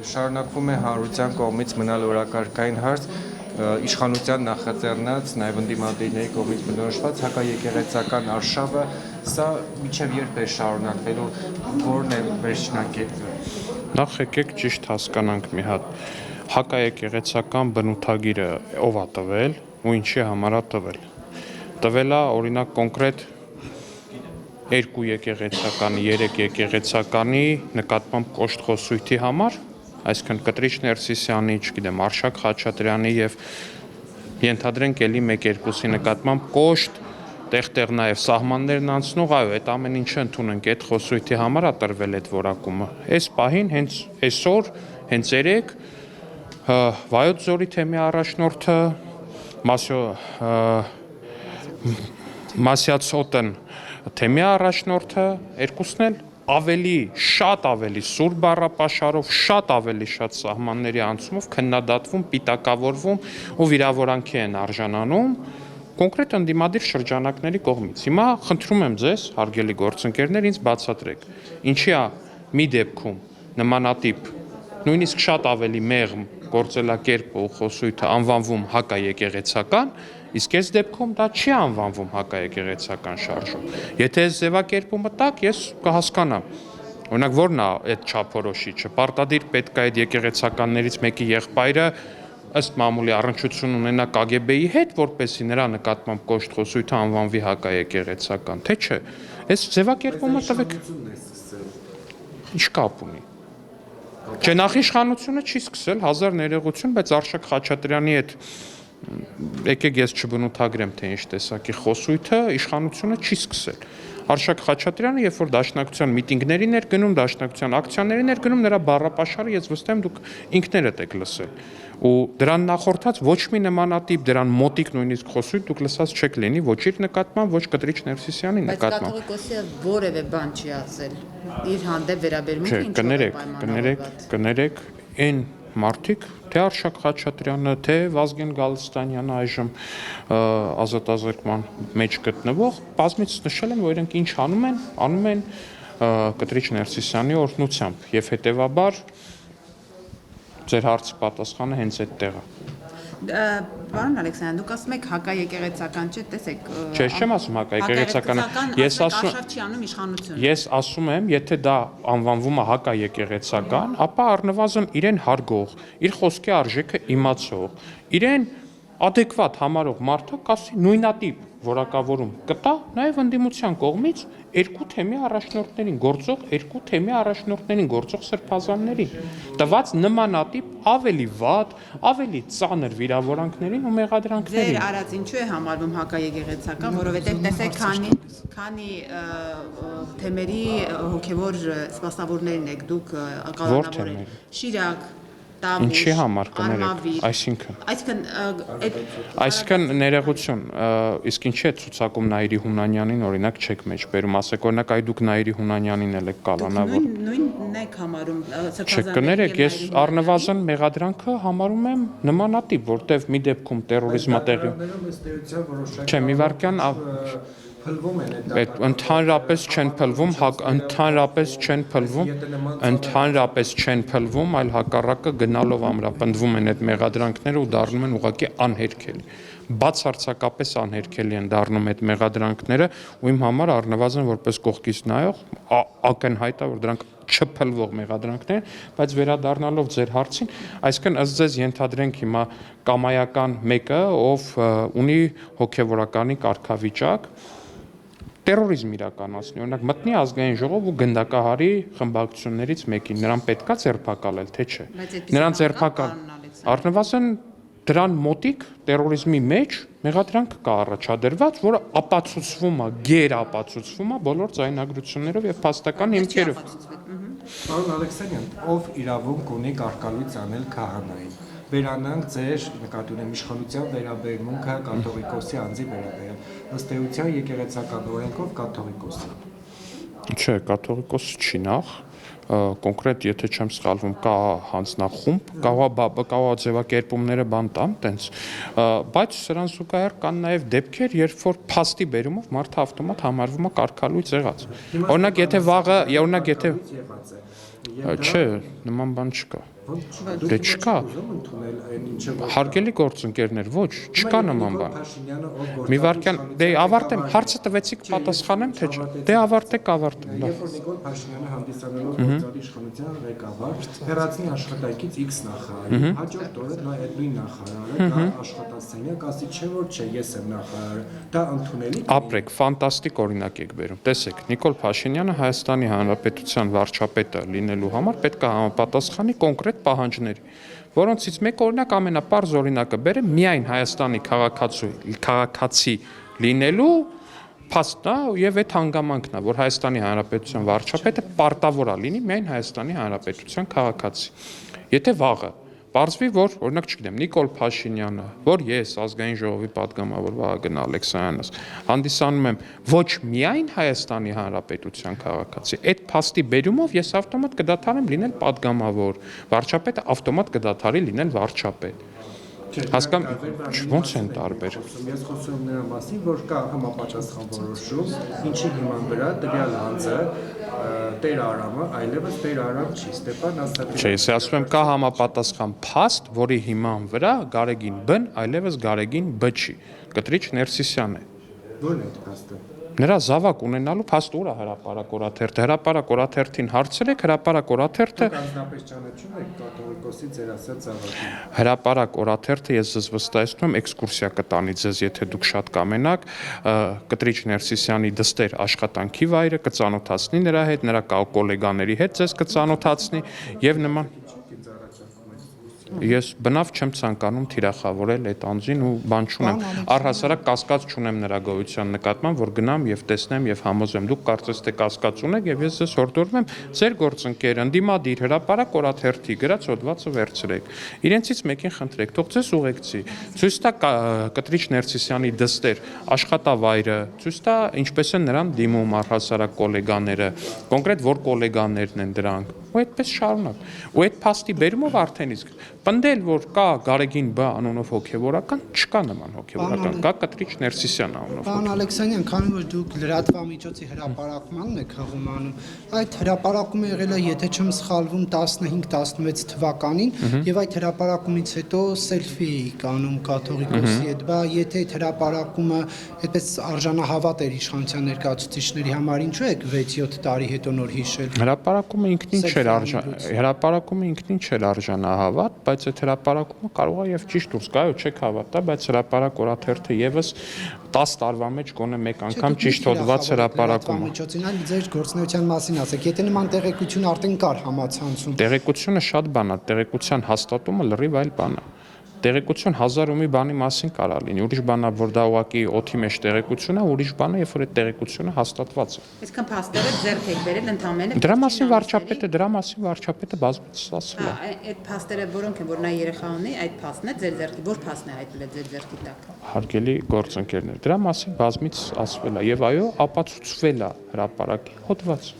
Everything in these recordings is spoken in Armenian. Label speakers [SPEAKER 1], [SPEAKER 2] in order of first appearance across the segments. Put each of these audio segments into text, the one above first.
[SPEAKER 1] Շարունակվում է հանրության կողմից մնալ օրակարգային հարց իշխանության նախաձեռնած, նաև ընդդիմադիրների կողմից բնորոշված հակաեկեղեցական արշավը, սա մինչև երբ է շարունակվելու, որն է վերջնակետը։
[SPEAKER 2] Նախ եկեք ճիշտ հասկանանք մի հատ, հակաեկեղեցական բնութագիրը ով է տվել ու ինչի համար է տվել։ Տվել է օրինակ կոնկրետ 2 եկեղեցականի, 3 եկեղեցականի նկատմամբ կոշտ խոսույթի համար, այսինքն Կտրիչ Ներսիսյանի, չգիտեմ, Արշակ Խաչատրյանի եւ ենթադրենք էլի 1-2-ի նկատմամբ կոշտ տեղ նաև սահմաններն անցնող, այո, այդ ամեն ինչը ընդունենք, այդ խոսույթի համար է տրվել այդ որակումը։ Այս պահին հենց այսօր, հենց երեկ Վայոց Ձորի թեմի առաջնորդը Մասյացոտն թեմի առաջնորդը երկուսն էլ ավելի շատ ավելի սուր բառապաշարով, շատ ավելի շատ սահմանների անցումով քննադատվում, պիտակավորվում ու վիրավորանքի են արժանանում կոնկրետ ընդդիմադիր շրջանակների կողմից։ Հիմա խնդրում եմ ձեզ, հարգելի գործընկերներ, ինձ բացատրեք, ինչի է մի դեպքում նմանատիպ նույնիսկ շատ ավելի մեղմ գործելակերպը ու խոսույթը անվանվում հակաեկեղեցական, իսկ այս դեպքում դա չի անվանվում հակաեկեղեցական շարժում։ Եթե այս ձևակերպումը տաք, ես կհասկանամ։ Օրինակ, ո՞րն է այդ չափորոշիչը։ Պարտադիր պետք է այդ եկեղեցականներից մեկի եղբայրը ըստ մամուլի առնչություն ունենա ԿԳԲ-ի հետ, որպեսզի նրա նկատմամբ կոշտ խոսույթը անվանվի հակաեկեղեցական, թե չէ։ Այս ձևակերպումը տվեք։ Ինչ կապ ունի։ Չէ, նախիշխանությունը չի սկսել, 1000 ներողություն, բայց Արշակ Խաչատրյանի հետ եկեք ես չբնութագրեմ, թե ինչ տեսակի խոսույթը իշխանությունը չի սկսել։ Արշակ Խաչատրյանը, երբ որ դաշնակցության միտինգներին էր գնում, դաշնակցության ակցիաներին էր գնում, նրա բառապաշարը ես վստահ եմ դուք ինքներդ եք լսել։ Ու դրան նախորդած ոչ մի նմանատիպ, դրան մոտիկ նույնիսկ խոսույթ դուք լսած չեք լինի ոչ իր նկատմամբ, ոչ Կտրիչ Ներսիսյանի նկատմամբ։
[SPEAKER 3] Բայց կաթողիկոսը որևէ բան չի ասել իր հանդեպ վերաբերմունքը ինչ
[SPEAKER 2] կներեք, այն մարդիկ, թե Արշակ Խաչատրյանը, թե Վազգեն Գալստանյանը այժմ ազատազրկման մեջ գտնվող, բազմից նշել են, որ իրենք ինչ անում են Կտրիչ Ներսիսյանի օրհնությամբ եւ հետեւաբար ձեր հարցի պատասխանը հենց այդտեղ է։
[SPEAKER 3] Պարոն Ալեքսանդյան, դուք ասում եք հակաեկեղեցական չէ, տեսեք։
[SPEAKER 2] Չէ, չեմ ասում հակաեկեղեցական, ես ասում եմ, եթե դա անվանվում է հակաեկեղեցական, ապա առնվազն իրեն հարգող, իր խոսքի արժեքը իմացող, իրեն adekvat համարող մարդը կասի նույնատիպ որակավորում կտա նաև ընդդիմության կողմից 2 թեմի առաջնորդներին գործող սրբազաններին տված նմանատիպ ավելի վատ, ավելի ծանր վիրավորանքներին ու մեղադրանքներին։
[SPEAKER 3] Ձեր արած ինչու է համարվում հակաեկեղեցական, որովհետև տեսեք քանի թեմերի հոգևոր սպասավորներն եք դուք կանոնավորել։ Շիրակ,
[SPEAKER 2] Ինչի համար կներեք, այսինքն ներողություն, իսկ ինչի է ցուցակում Նաիրի Հունանյանին օրինակ չեք մեջբերում, ասեք օրինակ այ դուք Նաիրի Հունանյանին էլ եք կալանավոր։
[SPEAKER 3] Նույնն եք համարում
[SPEAKER 2] Չեք կներեք, ես առնվազն մեղադրանքը համարում եմ նմանատիպ, որտեվ մի դեպքում տերորիզմը տեղի Չէ, մի վարքյան Ընդհանրապես չեն փլվում, այլ հակառակը գնալով ամրապնդվում են այդ մեղադրանքները ու դառնում են ուղղակի անհերքելի։ Բացարձակապես անհերքելի են դառնում այդ մեղադրանքները ու իմ համար առնվազն որպես կողքից նայող ակնհայտ է, որ դրանք չփլվող մեղադրանքներ են, բայց վերադառնալով ձեր հարցին, այսինքն ըստ ձեզ ենթադրենք հիմա կամայական մեկը, ով ունի հոգևորականի կարգավիճակ Տերորիզմ իրականացնի, օրինակ մտնի ազգային ժողով ու գնդակահարի խմբակցություններից մեկին, նրան պետքա ձերբակալել, թե չէ։ Նրան ձերբակալ, առնվազն դրան մոտիկ տերորիզմի մեջ մեղադրանք կա առաջադրված, որը ապացուցվում է, գերապացուցվում է բոլոր ձայնագրություններով եւ փաստական հիմքերով։
[SPEAKER 1] Պարոն Ալեքսանդյան, ով իրավունք ունի կարգալույց անել քահանային։ Վերանանք ձեր նկատի ունեմ իշխանության վերաբերմունքը կաթողիկոսի անձի վերաբերյալ։ Ըստ էության եկեղեցական օրենքով կաթողիկոսի։
[SPEAKER 2] Չէ, կաթողիկոսը չի նախ, կոնկրետ եթե չեմ սխալվում, կա հանձնախումբ, կա ձևակերպումները բան տան, տենց, բայց սրան զուգահեռ կան նաև դեպքեր, երբ որ փաստի բերումով մարդը ավտոմատ համարվում է կարգալույց եղած։ Օրինակ եթե վաղը, Չէ, նման բան չկա։ Դե չկա։ Հարգելի գործընկերներ, ոչ, չկա նման բան։ Մի վարքյան, դե ավարտեմ, հարցը տվեցիք, պատասխանեմ, թե չէ։ Դե ավարտեք, ավարտեմ։
[SPEAKER 1] Երբ որ Նիկոլ Փաշինյանը հանդիսանալով գործադի իշխանության ղեկավար, հեռացնի աշխատանքից X նախարարի, հաջորդ օրը նա այդ նույն նախարարը դա աշխատած սենյակ, ասի չէ որ չէ, ես եմ նախարարը, դա ընդունելի։
[SPEAKER 2] Ապրեք, ֆանտաստիկ օրինակ եք բերում։ Տեսեք, Նիկոլ Փաշինյանը Հայաստանի Հանրապետության վարչապետը լինելու համար պետք է համապատասխանի կոնկրետ պահանջների, որոնցից մեկ օրինակ ամենապարզ օրինակը բերեմ միայն Հայաստանի քաղաքացի լինելու փաստն է եւ այդ հանգամանքն է, որ Հայաստանի Հանրապետության վարչապետը պարտավոր է լինի միայն Հայաստանի Հանրապետության քաղաքացի։ Եթե վաղը պարզվի, որ օրինակ չգիտեմ, Նիկոլ Փաշինյանը, որ ես ազգային ժողովի падգամավոր Վահագն Ալեքսանյանս հանդիսանում եմ ոչ միայն Հայաստանի Հանրապետության քաղաքացի, այդ փաստի բերումով ես ավտոմատ կդադարեմ լինել падգամավոր, վարչապետը ավտոմատ կդադարի լինել վարչապետ։ Հասկանում ոնց են տարբեր։
[SPEAKER 1] Ես խոսում եմ նրա մասին, որ կա համապատասխան որոշում, ինչի հիման վրա տվյալ անձը Տեր Արամը այլևս Տեր Արամ չի, Ստեփան Ասատրյան։
[SPEAKER 2] Չէ, ես ասում եմ կա համապատասխան փաստ, որի հիման վրա Գարեգին Բ-ն այլևս Գարեգին Բ չի։ Կտրիչ Ներսիսյանն է։
[SPEAKER 1] Ո՞րն է այդ փաստը։
[SPEAKER 2] Նրա զավակ ունենալու փաստը ուր է հրապարակ օրաթերթը։ Հրապարակ օրաթերթին հարցրեք, հրապարակ օրաթերթը
[SPEAKER 1] Անձնապես ճանաչում եք կաթողիկոսի ձեր ասած զավակին։
[SPEAKER 2] Հրապարակ օրաթերթը ես ձեզ վստահեցնում եմ էքսկուրսիա կտանի ձեզ, եթե դուք շատ կամենաք, Կտրիչ Ներսիսյանի դստեր աշխատանքի վայրը կծանոթացնի նրա հետ, նրա գոլեգաների հետ ձեզ կծանոթացնի եւ նման Ես բնավ չեմ ցանկանում թիրախավորել այդ անձին ու բան չունեմ։ Առհասարակ կասկած չունեմ նրա գոյության նկատմամբ, որ գնամ եւ տեսնեմ եւ համոզեմ։ Դուք կարծես թե կասկած ունեք եւ ես ձեզ հորդորում եմ ձեր գործընկեր ընդդիմադիր հրապարակ օրաթերթի գրած հոդվածը վերցրեք։ Իրենցից մեկին խնդրեք, թող ձեզ ուղեկցի։ Ցույց տա Կտրիչ Ներսիսյանի դստեր աշխատավայրը, ցույց տա ինչպես են նրան դիմում առհասարակ գոլեգաները, կոնկրետ որ գոլեգաներն են դրանք։ Ու այդպես շարունակ։ Ու այդ փաստի բերումով արդեն իսկ պնդել, որ կա Գարեգին Բ անունով հոգևորական, չկա նման հոգևորական, կա Կտրիչ Ներսիսյան անունով։
[SPEAKER 4] Պարոն Ալեքսանյան, քանի որ դուք լրատվամիջոցի հրապարակմանն եք հղում անում, այդ հրապարակումը եղել է, եթե չեմ սխալվում, 15-16 թվականին, եւ այդ հրապարակումից հետո սելֆի էիք անում կաթողիկոսի հետ, բա եթե այդ հրապարակումը այդպես արժանահավատ էր իշխանության ներկայացուցիչների համար, ինչու եք 6-7 տարի հետո նոր հիշել։
[SPEAKER 2] Հրապարակումը ինքնին չէր արժանահավատ, բայց այդ հրապարակումը կարող է եւ ճիշտ դուրս գա, չեք հավատա, բայց հրապարակ օրաթերթը եւս 10 տարվա մեջ գոնե մեկ անգամ ճիշտ հոդված հրապարակում։
[SPEAKER 4] Այլ ձեր գործունեության մասին ասեք, եթե նման տեղեկություն արդեն կար համացանցում։
[SPEAKER 2] Տեղեկությունը շատ բան է, տեղեկության հաստատումը լրիվ այլ բան է։ Տեղեկություն 1000 ու մի բանի մասին կարա լինի, ուրիշ բան է, որ դա ուղղակի օդի մեջ տեղեկություն է, ուրիշ բան է, երբ որ այդ տեղեկությունը հաստատված է։
[SPEAKER 3] Այսքան փաստերը ձեռք եք բերել ընդամենը։
[SPEAKER 2] Դրա մասին վարչապետը բազմիցս ասել է։
[SPEAKER 3] Այդ փաստերը որոնք են, որ նա երեխա ունի, այդ փաստն է ձեր ձեռքի, որ փաստն է հայտնվել ձեր ձեռքի տակ։
[SPEAKER 2] Հարգելի գործընկերներ, դրա մասին բազմիցս ասվել է եւ այո, ապացուցվել է հրապարակի հոդված։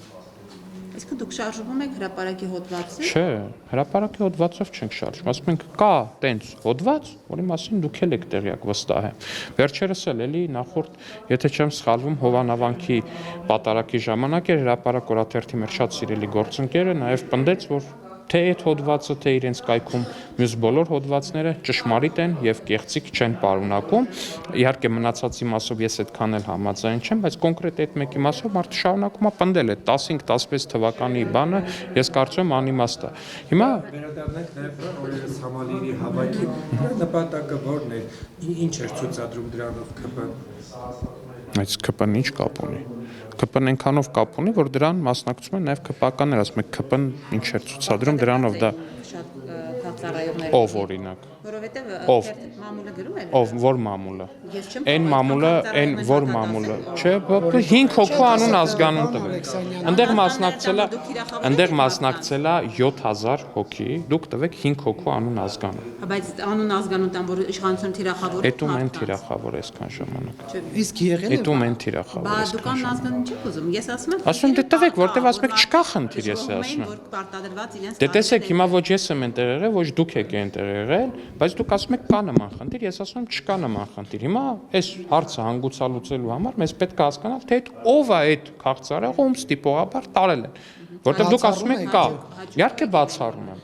[SPEAKER 3] Այսինքն դուք շարժվում եք հրապարակի հոդվածը։
[SPEAKER 2] Չէ, հրապարակի հոդվածով չենք շարժվում, ասում ենք կա տենց հոդված, որի մասին դուք եք տեղյակ վստահ եմ։ Վերջերս էլի նախորդ, եթե չեմ սխալվում, Հովանավանքի պատարակի ժամանակ էր հրապարակ օրաթերթի մեր շատ սիրելի գործընկերը նաև պնդեց, որ թե այդ հոդվածը, թե իրենց կայքում մյուս բոլոր հոդվածները ճշմարիտ են եւ կեղծիք չեն պարունակում։ Իհարկե մնացածի մասով ես այդքան էլ համաձայն չեմ, բայց կոնկրետ այդ մեկի մասով մարդը շարունակում է պնդել այդ 15-16 թվականի բանը, ես կարծում եմ անիմաստ է։ Հիմա
[SPEAKER 1] վերադառնանք նաեւ օրերս համալիրի հավաքի նպատակը որն է, ինչ էր ցուցադրում դրանով ԿՊ։
[SPEAKER 2] Այս ԿՊ-ն ինչ կապ ունի։ ԿՊ-ն այնքանով կապ ունի, որ դրան մասնակցում են նաև ԿՊ-ականներ, ասում եք ԿՊ-ն ինչ էր ցուցադրում դրանով դա
[SPEAKER 3] շատ քաղցարայողներ։
[SPEAKER 2] ով օրինակ։
[SPEAKER 3] Որովհետեւ մամուլը գրում է։
[SPEAKER 2] Ով որ մամուլը։
[SPEAKER 3] Ես չեմ
[SPEAKER 2] Այն մամուլը, այն որ մամուլը, չէ, 5 հոգու անուն ազգանուն տվեք։ Այնտեղ մասնակցել է 7000 հոգի, դուք տվեք 5 հոգու անուն ազգանուն։
[SPEAKER 3] Բայց անուն ազգանուն տան, որ իշխանություն թիրախավոր։
[SPEAKER 2] Էդում են թիրախավոր այսքան ժամանակ։
[SPEAKER 4] Իսկ եղել է
[SPEAKER 2] Էդում են թիրախավոր
[SPEAKER 3] Բա
[SPEAKER 2] այսքան
[SPEAKER 3] դուք անուն ազգանուն չեք ուզում։ Ես ասում եմ։
[SPEAKER 2] Ասում եմ դե տվեք, որտեվ ասում եք չկա խնդիր, ես ասում եմ։
[SPEAKER 3] Որ պարտադրված իրենց։
[SPEAKER 2] Դե տեսեք, հիմա ոչ ես եմ այնտեղ եղել, ոչ դուք եք այնտեղ եղել, բայց դուք ասում եք կա նման խնդիր, ես ասում եմ չկա նման խնդիր։ Հիմա այս հարցը հանգուցալուծելու համար մեզ պետք է հասկանալ, թե ով է այդ քաղցարեղը, ում ստիպողաբար տարել են։ Որտեվ դուք ասում եք կա։ Իհարկե բացառում եմ։